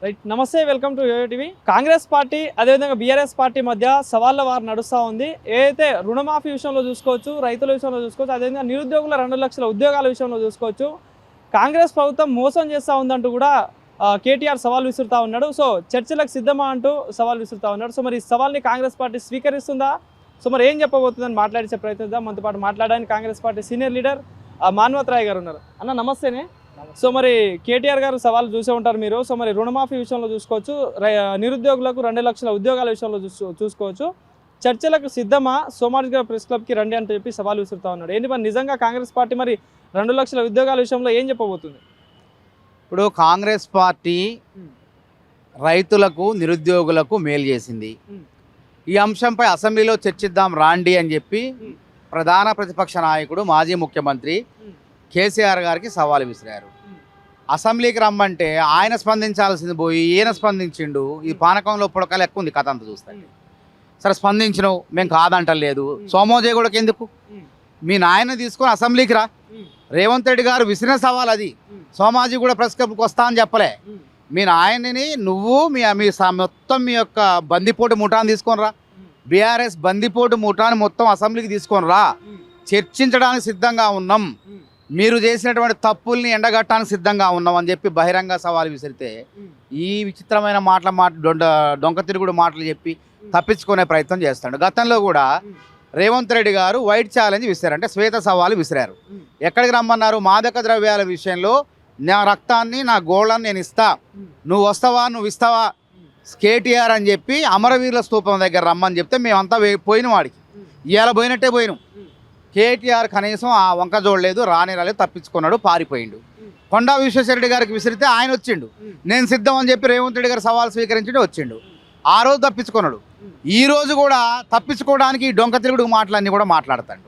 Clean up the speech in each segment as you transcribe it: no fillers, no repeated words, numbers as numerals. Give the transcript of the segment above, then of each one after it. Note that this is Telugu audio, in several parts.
రైట్, నమస్తే, welcome to YoYo TV. Congress party అదేవిధంగా బీఆర్ఎస్ పార్టీ మధ్య సవాళ్ళ వారు నడుస్తూ ఉంది. ఏదైతే రుణమాఫీ విషయంలో చూసుకోవచ్చు, రైతుల విషయంలో చూసుకోవచ్చు, అదేవిధంగా నిరుద్యోగుల 2 లక్షల ఉద్యోగాల విషయంలో చూసుకోవచ్చు. కాంగ్రెస్ ప్రభుత్వం మోసం చేస్తూ ఉందంటూ కూడా కేటీఆర్ సవాల్ విసురుతూ ఉన్నాడు. సో చర్చలకు సిద్ధమా అంటూ సవాల్ విసురుతూ ఉన్నాడు. సో మరి ఈ సవాల్ని కాంగ్రెస్ పార్టీ స్వీకరిస్తుందా? సో మరి ఏం చెప్పబోతుందని మాట్లాడించే ప్రయత్నిద్దాం. మనతో పాటు మాట్లాడడానికి Congress party senior leader Manvat Rai garu ఉన్నారు. అన్న నమస్తేనే. సో మరి కేటీఆర్ గారు సవాల్ చూసే ఉంటారు మీరు. సో మరి రుణమాఫీ విషయంలో చూసుకోవచ్చు, నిరుద్యోగులకు 2 లక్షల ఉద్యోగాల విషయంలో చూసుకోవచ్చు. చర్చలకు సిద్ధమా, సోమాజిగూడ ప్రెస్ క్లబ్కి రండి అని చెప్పి సవాల్ విసురుతా ఉన్నాడు. ఏంటి మరి నిజంగా కాంగ్రెస్ పార్టీ మరి 2 లక్షల ఉద్యోగాల విషయంలో ఏం చెప్పబోతుంది? ఇప్పుడు కాంగ్రెస్ పార్టీ రైతులకు నిరుద్యోగులకు మేలు చేసింది. ఈ అంశంపై అసెంబ్లీలో చర్చిద్దాం రాండి అని చెప్పి ప్రధాన ప్రతిపక్ష నాయకుడు మాజీ ముఖ్యమంత్రి కేసీఆర్ గారికి సవాల్ విసిరారు. అసెంబ్లీకి రమ్మంటే ఆయన స్పందించాల్సింది పోయి ఈయన స్పందించిండు. ఈ పానకంలో పుడకలు ఎక్కువ ఉంది కథ అంతా చూస్తాను. సరే స్పందించినవు, మేము కాదంటలేదు. సోమోజయగూడకి ఎందుకు? మీ నాయన తీసుకొని అసెంబ్లీకి రా. రేవంత్ రెడ్డి గారు విసిరిన సవాల్ అది. సోమాజిగూడ ప్రెస్ క్లబ్కి వస్తా అని చెప్పలే. మీ నాయనని నువ్వు మీ మొత్తం మీ యొక్క బందిపోటు ముఠాన్ని తీసుకొని రా. బీఆర్ఎస్ బందిపోటు ముఠాన్ని మొత్తం అసెంబ్లీకి తీసుకొని రా. చర్చించడానికి సిద్ధంగా ఉన్నాం, మీరు చేసినటువంటి తప్పుల్ని ఎండగట్టడానికి సిద్ధంగా ఉన్నాం అని చెప్పి బహిరంగ సవాల్ విసిరితే ఈ విచిత్రమైన డొంక తిరుగుడు మాటలు చెప్పి తప్పించుకునే ప్రయత్నం చేస్తాడు. గతంలో కూడా రేవంత్ రెడ్డి గారు వైట్ ఛాలెంజ్ విసిరారు, అంటే శ్వేత సవాలు విసిరారు. ఎక్కడికి రమ్మన్నారు? మాదక ద్రవ్యాల విషయంలో నా రక్తాన్ని నా గోళ్ళని నేను ఇస్తా, నువ్వు వస్తావా, నువ్వు ఇస్తావా కేటీఆర్ అని చెప్పి అమరవీరుల స్తూపం దగ్గర రమ్మని చెప్తే మేమంతా పోయిన వాడికి ఇవాళ పోయినట్టే పోయినాం. కేటీఆర్ కనీసం ఆ వంక చూడలేదు, రాలేదు, తప్పించుకున్నాడు, పారిపోయిండు. కొండా విశ్వేశ్వరరెడ్డి గారికి విసిరితే ఆయన వచ్చిండు, నేను సిద్ధం అని చెప్పి రేవంత్ రెడ్డి గారు సవాల్ స్వీకరించిండు, వచ్చిండు. ఆ రోజు తప్పించుకున్నాడు. ఈ రోజు కూడా తప్పించుకోవడానికి ఈ డొంక తిరుగుడు మాటలన్నీ కూడా మాట్లాడతాడు.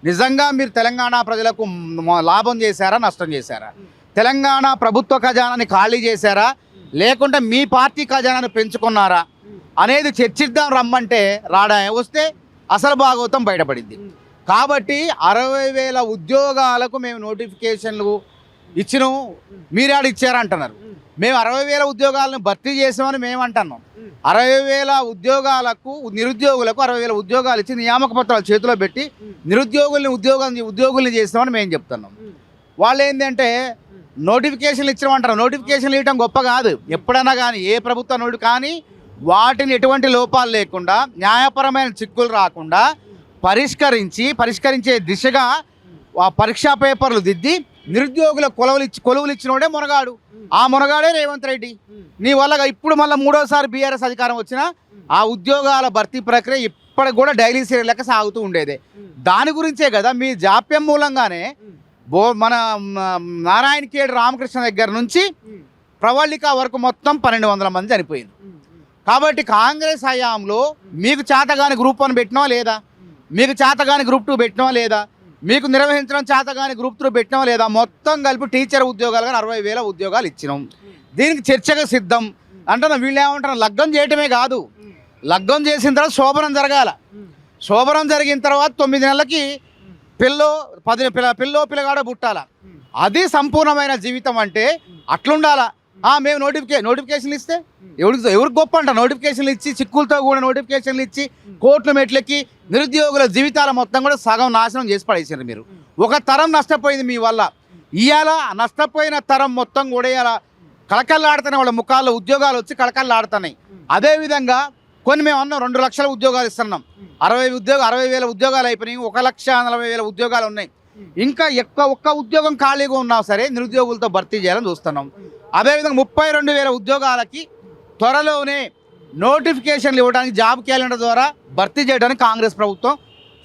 నిజంగా మీరు తెలంగాణ ప్రజలకు లాభం చేశారా, నష్టం చేశారా? తెలంగాణ ప్రభుత్వ ఖజానాని ఖాళీ చేశారా, లేకుంటే మీ పార్టీ ఖజానాన్ని పెంచుకున్నారా అనేది చర్చిద్దాం రమ్మంటే రాడా. వస్తే అసలు భాగవతం బయటపడింది. కాబట్టి 60,000 ఉద్యోగాలకు మేము నోటిఫికేషన్లు ఇచ్చినాం, మీరాడు ఇచ్చారంటున్నారు. మేము 60,000 ఉద్యోగాలను భర్తీ చేసామని మేము అంటున్నాం. 60,000 ఉద్యోగాలకు నిరుద్యోగులకు 60,000 ఉద్యోగాలు ఇచ్చి నియామక పత్రాలు చేతిలో పెట్టి ఉద్యోగుల్ని చేస్తామని మేము చెప్తున్నాం. వాళ్ళు ఏంటంటే నోటిఫికేషన్లు ఇచ్చినామంటారు. నోటిఫికేషన్లు ఇవ్వడం గొప్ప కాదు. ఎప్పుడైనా కానీ ఏ ప్రభుత్వ నోటి కానీ వాటిని ఎటువంటి లోపాలు లేకుండా న్యాయపరమైన చిక్కులు రాకుండా పరిష్కరించే దిశగా పరీక్షా పేపర్లు దిద్ది నిరుద్యోగుల కొలువులు ఇచ్చినోడే మునగాడు. ఆ మునగాడే రేవంత్ రెడ్డి. నీ వల్ల ఇప్పుడు మళ్ళీ 3వసారి బీఆర్ఎస్ అధికారం వచ్చినా ఆ ఉద్యోగాల భర్తీ ప్రక్రియ ఇప్పటికి కూడా డైలీ సీరియల్ లెక్క సాగుతూ ఉండేదే. దాని గురించే కదా మీ జాప్యం మూలంగానే మన నారాయణఖేడ్ రామకృష్ణ దగ్గర నుంచి ప్రవళిక వరకు మొత్తం 1,200 మంది చనిపోయింది. కాబట్టి కాంగ్రెస్ హయాంలో మీకు చేతగాని గ్రూప్ 1 పెట్టినా లేదా, మీకు చేతగాని గ్రూప్ 2 పెట్టినా లేదా, మీకు నిర్వహించడం చేతగాని గ్రూప్ 3 పెట్టినా లేదా, మొత్తం కలిపి టీచర్ ఉద్యోగాలు కానీ 60,000 ఉద్యోగాలు ఇచ్చినాం. దీనికి చర్చగా సిద్ధం అంటున్నా. వీళ్ళు ఏమంటారు? లగ్గం చేయటమే కాదు, లగ్గం చేసిన తర్వాత శోభనం జరగాల. శోభనం జరిగిన తర్వాత 9 నెలలకి పిల్లగాడ పుట్టాల. అది సంపూర్ణమైన జీవితం అంటే అట్లుండాలా. మేము నోటిఫికేషన్లు ఇస్తే ఎవరికి గొప్ప అంట? నోటిఫికేషన్లు ఇచ్చి చిక్కులతో కూడా నోటిఫికేషన్లు ఇచ్చి కోర్టుల మెట్లెక్కి నిరుద్యోగుల జీవితాల మొత్తం కూడా సగం నాశనం చేసి పడేసారు మీరు. ఒక తరం నష్టపోయింది మీ వల్ల. ఇవాళ నష్టపోయిన తరం మొత్తం కూడా ఇలా కళకళలాడుతున్నాయి. వాళ్ళ ముఖాల్లో ఉద్యోగాలు వచ్చి కళకళలాడుతున్నాయి. అదేవిధంగా కొన్ని మేము అన్నాం 2 లక్షల ఉద్యోగాలు ఇస్తున్నాం. 60,000 ఉద్యోగాలు అయిపోయినాయి. 1,40,000 ఉద్యోగాలు ఉన్నాయి. ఇంకా ఒక్క ఉద్యోగం ఖాళీగా ఉన్నా సరే నిరుద్యోగులతో భర్తీ చేయాలని చూస్తున్నాం. అదేవిధంగా 32,000 ఉద్యోగాలకి త్వరలోనే నోటిఫికేషన్లు ఇవ్వడానికి జాబ్ క్యాలెండర్ ద్వారా భర్తీ చేయడానికి కాంగ్రెస్ ప్రభుత్వం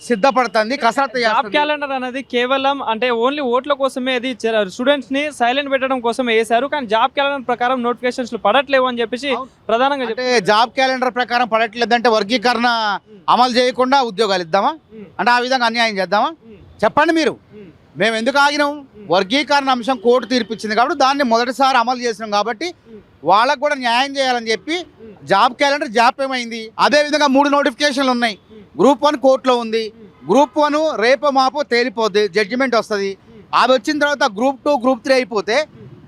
సిద్ధపడుతుంది, కసరత్తు. జాబ్ క్యాలెండర్ అనేది కేవలం అంటే ఓన్లీ ఓట్ల కోసమే, అది స్టూడెంట్స్ ని సైలెంట్ పెట్టడం కోసమే వేశారు. కానీ జాబ్ క్యాలెండర్ ప్రకారం నోటిఫికేషన్స్ పడట్లేవు అని చెప్పేసి ప్రధానంగా అంటే జాబ్ క్యాలెండర్ ప్రకారం పడట్లేదంటే వర్గీకరణ అమలు చేయకుండా ఉద్యోగాలు ఇద్దామా అంటే ఆ విధంగా అన్యాయం చేద్దామా? చెప్పండి మీరు. మేము ఎందుకు ఆగినాం? వర్గీకరణ అంశం కోర్టు తీర్పిచ్చింది కాబట్టి దాన్ని మొదటిసారి అమలు చేసినాం కాబట్టి వాళ్ళకు కూడా న్యాయం చేయాలని చెప్పి జాబ్ క్యాలెండర్ జాప్యమైంది. అదేవిధంగా 3 నోటిఫికేషన్లు ఉన్నాయి. గ్రూప్ 1 కోర్టులో ఉంది. గ్రూప్ 1 రేపో మాపో తేలిపోద్ది, జడ్జిమెంట్ వస్తుంది. అది వచ్చిన తర్వాత గ్రూప్ 2 గ్రూప్ 3 అయిపోతే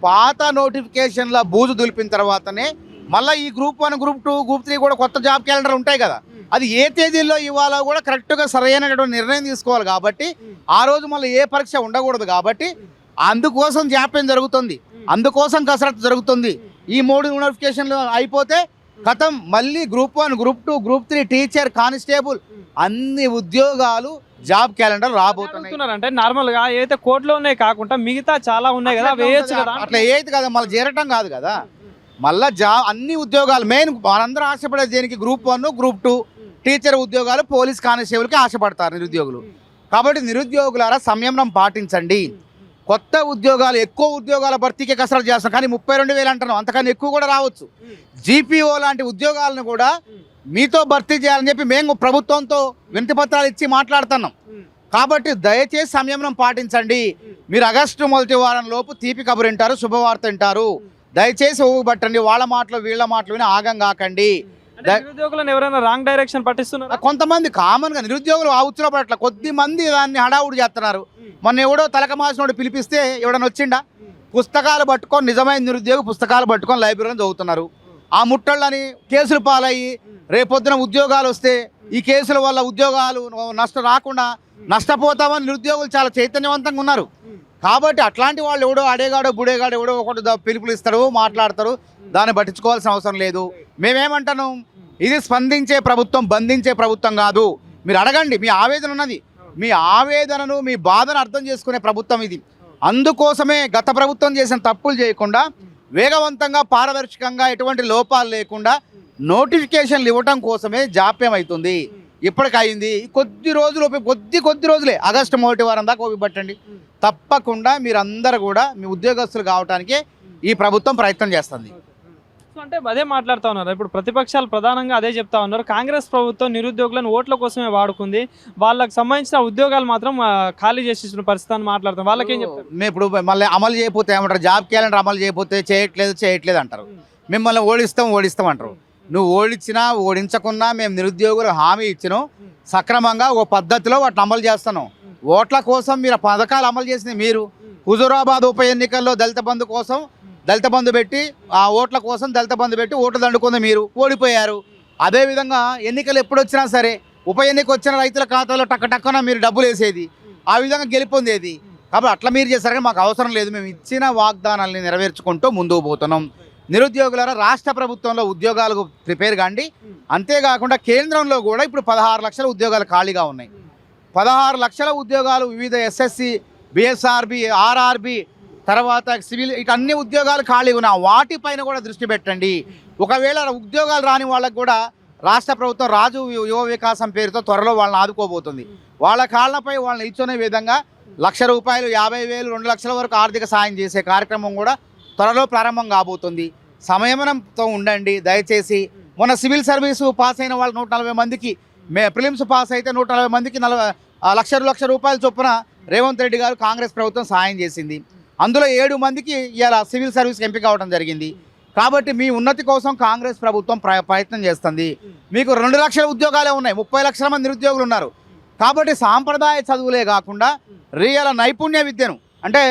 పాత నోటిఫికేషన్ల బూజు దులిపిన తర్వాతనే మళ్ళీ ఈ గ్రూప్ 1 గ్రూప్ 2 గ్రూప్ 3 కూడా కొత్త జాబ్ క్యాలెండర్ ఉంటాయి కదా, అది ఏ తేదీల్లో ఇవ్వాలో కూడా కరెక్ట్గా సరైనటువంటి నిర్ణయం తీసుకోవాలి. కాబట్టి ఆ రోజు మళ్ళీ ఏ పరీక్ష ఉండకూడదు. కాబట్టి అందుకోసం జాప్యం జరుగుతుంది, అందుకోసం కసరత్తు జరుగుతుంది. ఈ 3 నోటిఫికేషన్లు అయిపోతే కథం మళ్ళీ group 1 group 2 group 3 teacher constable అన్ని ఉద్యోగాలు జాబ్ క్యాలెండర్ రాబోతున్నాయి. అంటే నార్మల్ గా ఏదైతే కోర్టులో ఉన్నాయి కాకుండా మిగతా చాలా ఉన్నాయి కదా, వేయొచ్చు కదా. అట్లా ఏది కదా, మళ్ళీ చేరటం కాదు కదా, మళ్ళా అన్ని ఉద్యోగాలు మెయిన్ మనందరూ ఆశపడేది దేనికి, గ్రూప్ 1 గ్రూప్ 2 టీచర్ ఉద్యోగాలు, పోలీస్ కానిస్టేబుల్కి ఆశపడతారు నిరుద్యోగులు. కాబట్టి నిరుద్యోగులారా సంయమనం పాటించండి. కొత్త ఉద్యోగాలు, ఎక్కువ ఉద్యోగాల భర్తీకి కసరత్తు చేస్తాం, కానీ 32,000 అంటున్నాం, అంతకన్నా ఎక్కువ కూడా రావచ్చు. జీపీఓ లాంటి ఉద్యోగాలను కూడా మీతో భర్తీ చేయాలని చెప్పి మేము ప్రభుత్వంతో వినతి పత్రాలు ఇచ్చి మాట్లాడుతున్నాం. కాబట్టి దయచేసి సంయమనం పాటించండి. మీరు ఆగస్టు మొదటి వారం లోపు తీపి కబురు వింటారు, శుభవార్త వింటారు. దయచేసి ఊగుబట్టండి, వాళ్ళ మాటలు వీళ్ళ మాటలు విని ఆగం కాకండి. నిరుద్యోగులను ఎవరైనా రాంగ్ డైరెక్షన్ పట్టిస్తున్నారు. కొంతమంది కామన్ గా నిరుద్యోగులు ఆ ఉచ్చులో పడట్ల, కొద్ది మంది దాన్ని హడావుడి చేస్తున్నారు. మొన్న ఎవడో తలకమాసినోడు పిలిపిస్తే ఎవడన్నా వచ్చిండా, పుస్తకాలు పట్టుకొని నిజమైన నిరుద్యోగి పుస్తకాలు పట్టుకొని లైబ్రరీలో చదువుతున్నారు. ఆ ముట్టళ్ళని కేసులు పాలయ్యి రేపొద్దున ఉద్యోగాలు వస్తే ఈ కేసుల వల్ల ఉద్యోగాలు నష్టం రాకుండా నష్టపోతామని నిరుద్యోగులు చాలా చైతన్యవంతంగా ఉన్నారు. కాబట్టి అట్లాంటి వాళ్ళు ఎవడో అడేగాడో బుడేగాడో ఎవడో ఒకటి పిలుపులు ఇస్తారు, మాట్లాడతారు, దాన్ని పట్టించుకోవాల్సిన అవసరం లేదు. మేమేమంటాను, ఇది స్పందించే ప్రభుత్వం, బంధించే ప్రభుత్వం కాదు. మీరు అడగండి, మీ ఆవేదన ఉన్నది, మీ ఆవేదనను మీ బాధను అర్థం చేసుకునే ప్రభుత్వం ఇది. అందుకోసమే గత ప్రభుత్వం చేసిన తప్పులు చేయకుండా వేగవంతంగా పారదర్శకంగా ఎటువంటి లోపాలు లేకుండా నోటిఫికేషన్లు ఇవ్వటం కోసమే జాప్యం అవుతుంది. ఇప్పటికయింది కొద్ది రోజులు, కొద్ది రోజులే, ఆగస్టు మొదటి వారం దాకా ఓపిపట్టండి. తప్పకుండా మీరందరూ కూడా మీ ఉద్యోగస్తులు కావడానికి ఈ ప్రభుత్వం ప్రయత్నం చేస్తుంది. అంటే అదే మాట్లాడుతూ ఉన్నారు. ఇప్పుడు ప్రతిపక్షాలు ప్రధానంగా అదే చెప్తా ఉన్నారు. కాంగ్రెస్ ప్రభుత్వం నిరుద్యోగులను ఓట్ల కోసమే వాడుకుంది, వాళ్ళకి సంబంధించిన ఉద్యోగాలు మాత్రం ఖాళీ చేసేసిన పరిస్థితి అని మాట్లాడుతాం. వాళ్ళకేం చెప్తారు? మేము ఇప్పుడు మళ్ళీ అమలు చేయకపోతే ఏమంటారు, జాబ్ క్యాలెండర్ అమలు చేయకపోతే చేయట్లేదు అంటారు. మిమ్మల్ని ఓడిస్తాం అంటారు. నువ్వు ఓడించినా ఓడించకున్నా మేము నిరుద్యోగులు హామీ ఇచ్చినాం, సక్రమంగా ఒక పద్ధతిలో వాటిని అమలు చేస్తున్నాం. ఓట్ల కోసం మీరు పథకాలు అమలు చేసింది మీరు. హుజూరాబాద్ ఉప ఎన్నికల్లో దళిత బంధు కోసం దళిత బంధు పెట్టి, ఆ ఓట్ల కోసం దళిత బంధు పెట్టి ఓట్లు దండుకుంది, మీరు ఓడిపోయారు. అదేవిధంగా ఎన్నికలు ఎప్పుడు వచ్చినా సరే ఉప ఎన్నిక వచ్చిన రైతుల ఖాతాలో టక్కన మీరు డబ్బులు వేసేది, ఆ విధంగా గెలుపొందేది. కాబట్టి అట్లా మీరు చేశారని మాకు అవసరం లేదు. మేము ఇచ్చిన వాగ్దానాలని నెరవేర్చుకుంటూ ముందుకు పోతున్నాం. నిరుద్యోగులారా రాష్ట్ర ప్రభుత్వంలో ఉద్యోగాలకు ప్రిపేర్ కాండి. అంతేకాకుండా కేంద్రంలో కూడా ఇప్పుడు 16 లక్షల ఉద్యోగాలు ఖాళీగా ఉన్నాయి. 16 లక్షల ఉద్యోగాలు వివిధ ఎస్ఎస్సి, బిఎస్ఆర్బి, ఆర్ఆర్బి, తర్వాత సివిల్, ఇటు అన్ని ఉద్యోగాలు ఖాళీగా ఉన్నాయి. వాటిపైన కూడా దృష్టి పెట్టండి. ఒకవేళ ఉద్యోగాలు రాని వాళ్ళకు కూడా రాష్ట్ర ప్రభుత్వం రాజు యువ వికాసం పేరుతో త్వరలో వాళ్ళని ఆదుకోబోతుంది. వాళ్ళ కాళ్లపై వాళ్ళని ఇచ్చునే విధంగా ₹1,00,000, 50,000, 2 లక్షల వరకు ఆర్థిక సాయం చేసే కార్యక్రమం కూడా త్వరలో ప్రారంభం కాబోతుంది. సంయమనంతో ఉండండి దయచేసి. మొన్న సివిల్ సర్వీసు పాస్ అయిన వాళ్ళు 140 మందికి, ప్రిలిమ్స్ పాస్ అయితే 140 మందికి ₹1,00,000 చొప్పున రేవంత్ రెడ్డి గారు కాంగ్రెస్ ప్రభుత్వం సాయం చేసింది. అందులో 7 మందికి ఇలా సివిల్ సర్వీస్కి ఎంపిక అవ్వడం జరిగింది. కాబట్టి మీ ఉన్నతి కోసం కాంగ్రెస్ ప్రభుత్వం ప్రయత్నం చేస్తుంది. మీకు 2 లక్షల ఉద్యోగాలే ఉన్నాయి, 30 లక్షల మంది నిరుద్యోగులు ఉన్నారు. కాబట్టి సాంప్రదాయ చదువులే కాకుండా రియల్ నైపుణ్య విద్యను, అంటే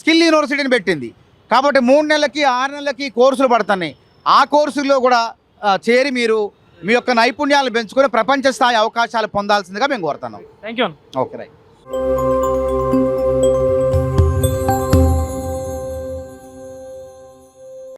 స్కిల్ యూనివర్సిటీని పెట్టింది. కాబట్టి 3 నెలలకి 6 నెలలకి కోర్సులు పడుతున్నాయి. ఆ కోర్సుల్లో కూడా చేరి మీరు మీ యొక్క నైపుణ్యాలను పెంచుకొని ప్రపంచ స్థాయి అవకాశాలు పొందాల్సిందిగా మేము కోరుతున్నాం. Thank you. Okay, right.